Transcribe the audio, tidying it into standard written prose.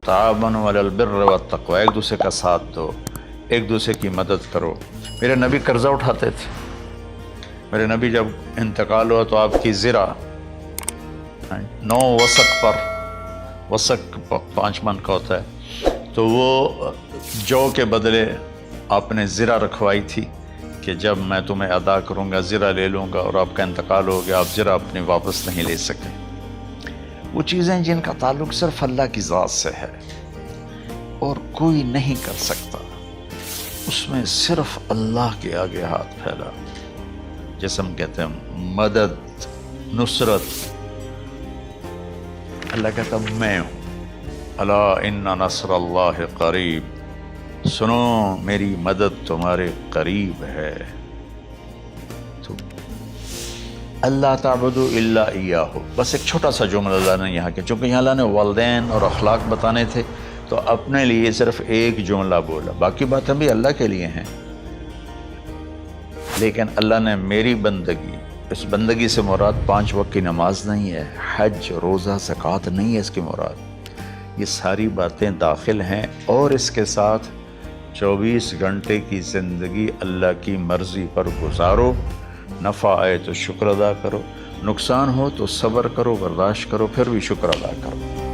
ताबनु अलल बिर्र वत्तक़वा, एक दूसरे का साथ दो, एक दूसरे की मदद करो। मेरे नबी कर्जा उठाते थे। मेरे नबी जब इंतकाल हुआ तो आपकी ज़िरा 9 वसक पर, वसक 5 मन का होता है, तो वो जौ के बदले आपने ज़िरा रखवाई थी कि जब मैं तुम्हें अदा करूँगा ज़िरा ले लूँगा, और आपका इंतकाल हो गया, आप ज़िरा अपने वापस नहीं ले सके। वो चीज़ें जिनका ताल्लुक़ सिर्फ अल्लाह की ज़ात से है और कोई नहीं कर सकता, उसमें सिर्फ अल्लाह के आगे हाथ फैला। जैसे हम कहते हैं मदद, नुसरत, अल्लाह कहता मैं हूँ, अला इन्ना नस्रल्लाहि करीब, सुनो मेरी मदद तुम्हारे करीब है। तो अल्लाह ताबुदु इल्ला इय्याहु, बस एक छोटा सा जुमला अल्लाह ने यहाँ के, चूँकि यहाँ अल्लाह ने वालिदैन और अखलाक बताने थे तो अपने लिए सिर्फ एक जुमला बोला, बाकी बातें भी अल्लाह के लिए हैं। लेकिन अल्लाह ने मेरी बंदगी, इस बंदगी से मुराद 5 वक्त की नमाज नहीं है, हज, रोज़ा, ज़कात नहीं है इसकी मुराद। ये सारी बातें दाखिल हैं, और इसके साथ 24 घंटे की ज़िंदगी अल्लाह की मर्ज़ी पर गुजारो। नफ़ा आए तो शुक्र अदा करो, नुकसान हो तो सब्र करो, बर्दाश्त करो, फिर भी शुक्र अदा करो।